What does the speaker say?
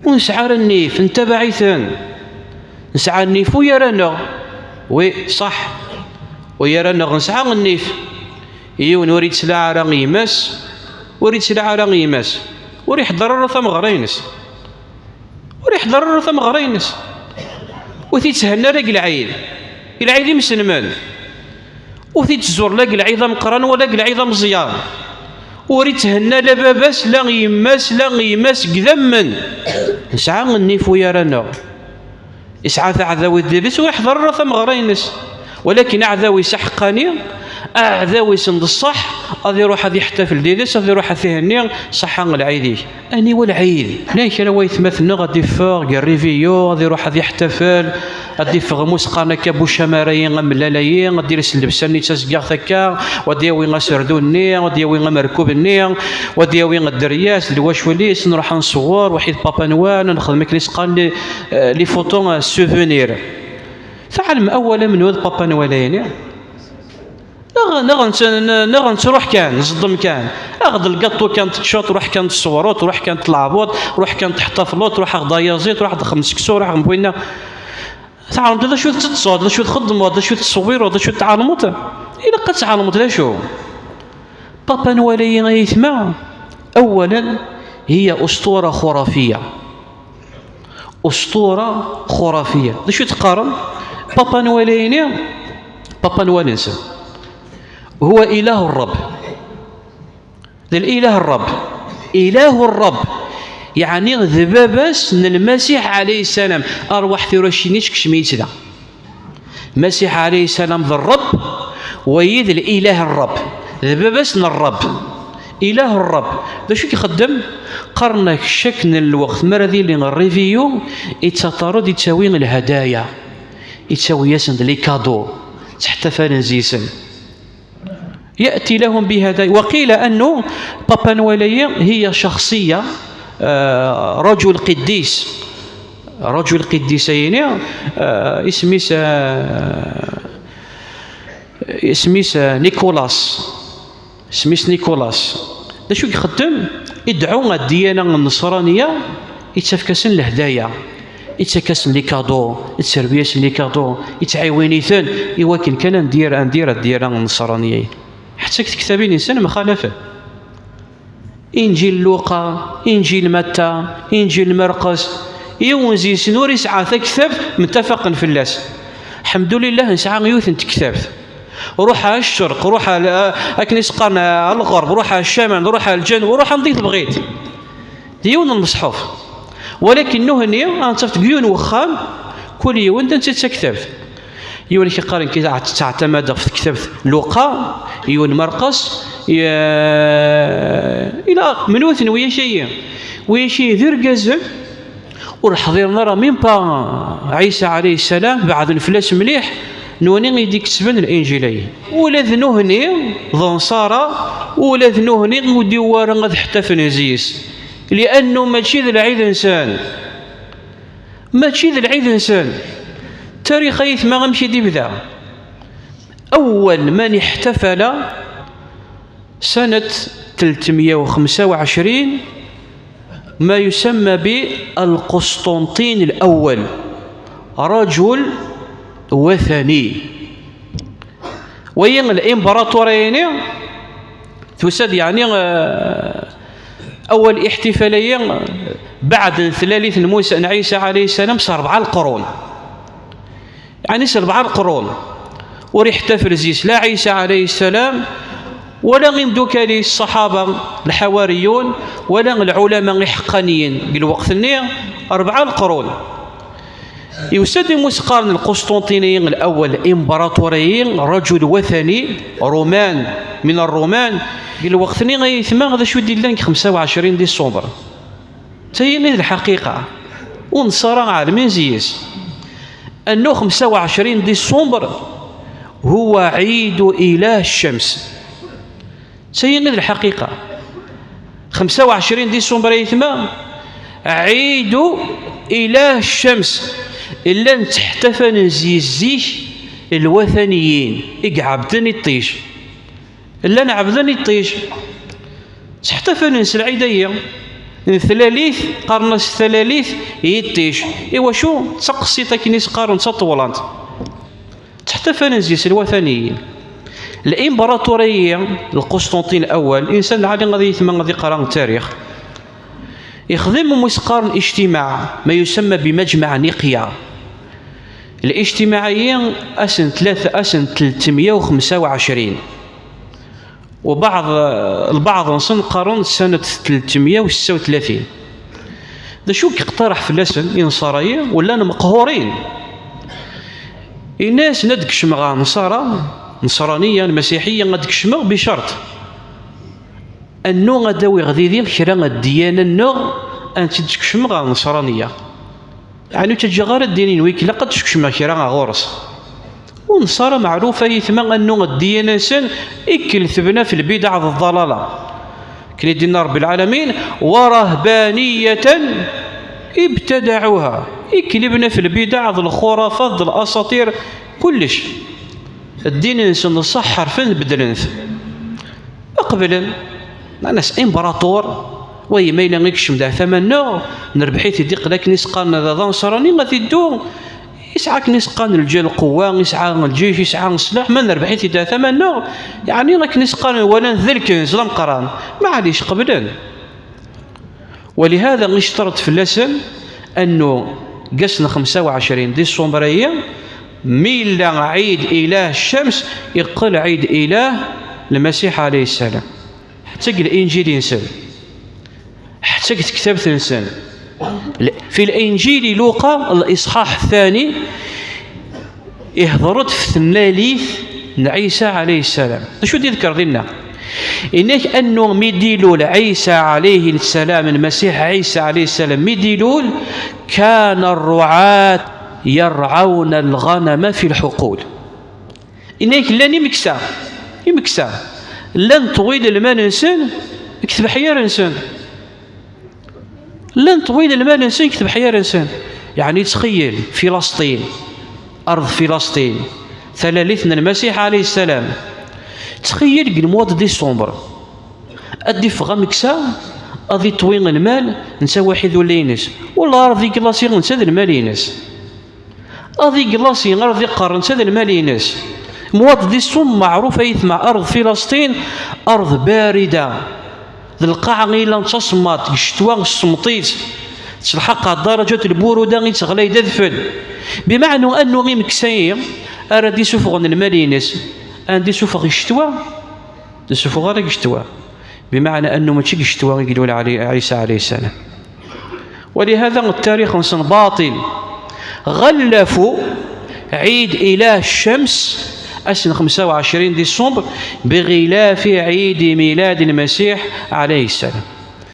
ونسعى النيف انت بعيثان نسعى النيف ويا رانا وي صح ويا رانا نسعى النيف يون وريد سلعة راه يماس وريد سلعة راه يماس وريح ضرر ثم غرينس وريح ضرر ثم غرينس وتيتسهلنا لك العيد مسلمان وتيتزور لك العيد مقران ولا العيد مزيان وريد تهنا لا باباس لا يماس قذمن نسعى النيف ويا رانا يسعى عذاوي ديالس ويحضر ثم غرينس ولكن عذاوي سحقاني أعذاوي سند الصح غادي يروح غادي يحتفل ديالس غادي يروح يهني صحا العيد اني والعيد ليش انا ويتمثلنا غادي يفاق الريفيو غادي يروح غادي يحتفل غادي يفغموس قانا كابو شمارين ملالايين غادي يلبس اللبسه اللي تسكاغ ثكا غادي يوي غسردوني غادي يوي مركوبني غادي يوي الدرياس الواش وليس نروح نصور وحيد بابا نوال نخدم كليس قال لي فوتون سوفونير تعلم اولا من ولد بابا نوالين نغن تروح كان نصدم كان اخذ القطو كانت تشوط روح كانت تصوروت روح كانت لعبوت روح كانت تحتفلوت روح اخذ يازيت روح خمس كسور روح بوينا تعلمت هذا شو تتصاد هذا شو تخدم هذا شو تصوير هذا شو تعلمت الا قد تعلمت لا شو بابا نوالي يثمع اولا هي اسطوره خرافيه اسطوره خرافيه شو تقارن بابا نوالي بابا نوال انسان هو إله الرب الإله الرب إله الرب يعني ذبابس من المسيح عليه السلام أرواح ثيروشينيش كشميت ذا مسيح عليه السلام ذا الرب ويد الإله الرب ذبابس من الرب إله الرب ذا شو كيخدم قرنك شكل الوقت مرة ذي اللي الريفيو يتطرد يتساوي الهدايا يتساوي ياسن لي كادو تحتفل نزيسن يأتي لهم بهذا وقيل أنه بابا نوالي هي شخصية رجل قديس رجل قديسين اسميس نيكولاس اسميس نيكولاس دا شو يخدم يدعو الديانة النصرانية يتفكسن الهدايا يتكسن لي كادو يتسربيسن لي كادو يتعاونيثن يوكل كان ندير الديانة النصرانية حتى كتابين إنسان مخالفة إنجيل لوقا إنجيل متى إنجيل مرقس يونزي سنور يسعى كتاب متفق في اللاس الحمد لله نسعى غيوث كتاب روح على الشرق روح على أكنس قرن الغرب روح على الشمال روح على الجنوب وروح نضيف بغيت ديون المصحف ولكن هني أنت تقيون وخام كل يوم أنت تكتب يقول لك قارن كذا تعتمد في كتاب لوقا يون مرقس الى منوثن ويا شيء ذر جزم ورحضيرنا راه ميم با عيسى عليه السلام بعد الفلاس مليح نوني يديك تسبن الانجيليه ولا ذنوهني ظنصاره ولا ذنوهني وديوار غاد حتى في نزيس لانه ماشي ذا العيد انسان ماشي ذا العيد انسان تاريخ ايث ما غمشي دي بذا أول من احتفل سنة 325 ما يسمى بالقسطنطين الأول رجل وثني وين الإمبراطورين تسد يعني أول احتفالية بعد ثلاث موسى عيسى عليه السلام صار 4 القرون يعني صار 4 القرون وريحتفل زيس لا عيسى عليه السلام ولا غيمدوك لي الصحابة الحواريون ولا العلماء الحقانيين بالوقت النية 4 القرون يسد مسقارن القسطنطينيين الأول إمبراطوريين رجل وثني رومان من الرومان بالوقت النية غيثما هذا شو دير لك 25 ديسمبر تهيني الحقيقة ونصارى عالمين زيس أنه 25 ديسمبر هو عيد إله الشمس سيئنا الحقيقة 25 ديسمبر يتمام عيد إله الشمس إلا تحتفل نزيزيش الوثنيين إقعبدني الطيش إلا نعبدني الطيش تحتفل نسل عيدية ثلاليث قرنس ثلاليث يتيش إوا شو تقصيتا كنيس قارن تطولانت حتى فنزيس الوثنيين. الإمبراطورية القسطنطين الأول الإنسان العادي غادي يثمن غادي يقرا التاريخ يخدم مسقارن اجتماع ما يسمى بمجمع نيقيا. الاجتماعيين أسن 325 البعض نصن قارن سنة 336. ذا شو يقترح في اللسن إنصارية ولا مقهورين الناس ندكشمغا نصرانية المسيحية ندكشمغ بشرط أنو غداوي غديدين كرا الديانة النو أن تدكشمغا نصرانية يعني تجي غير الدينين ويك لا قد تكشمغ كرا غورس ونصارى معروفة يثمن أنو الديانة سن إكل ثبنا في البدع الضلالة كني دينا رب العالمين ورهبانية ابتدعوها يكلبنا في البدع الخرافات الأساطير كلش الدين إنسان الصح حرفا بدلنث أقبلا ناس إمبراطور وي ما يلا يكشم ذا ثمنه نربحيث يدق لك نسقان ذا نصراني غادي يدو يسعاك نسقان الجيل القوة يسعى الجيش يسعى السلاح ما نربحيث ذا ثمنه يعني لك نسقان ولا ذلك زلم قران معليش قبلا. ولهذا نشترط في اللسن أنه قسنا 25 ديسمبرية ميلا عيد إله الشمس يقل عيد إله المسيح عليه السلام. حتى الإنجيل إنسان حتى كتاب إنسان في الإنجيل لوقا الإصحاح الثاني يهضرت في ثناليث عيسى عليه السلام. شو يذكر لنا إنك أنه ميديلول عيسى عليه السلام المسيح عيسى عليه السلام ميديلول كان الرعاة يرعون الغنم في الحقول. إنك لن يمكسا لن طويل المال إنسان يكتب حيار إنسان لن طويل المال إنسان يكتب حيار إنسان يعني تخيل فلسطين أرض فلسطين ثلاثنا المسيح عليه السلام تخيل بالمواد ديسمبر أدي فغا مكسا أدي طوين المال نسا واحد ولا ينس والله أرضي كلاسي نسا المال ينس أدي كلاسي أرضي قرن نسا المال ينس مواد ديسمبر معروفة يثمع أرض فلسطين أرض باردة القاع غيلا تصمت الشتوى الصمطيت تلحق درجة البرودة يتغلى يدفن بمعنى أنه غير مكسايا أراد يسوفغ المال ينس عندي سوفغ الشتوى سوفغ غير الشتوى بمعنى أنه ماشي الشتوى يقولوا على عيسى عليه السلام. ولهذا التاريخ انسان باطل غلفوا عيد إله الشمس أسنة 25 ديسمبر بغلاف عيد ميلاد المسيح عليه السلام.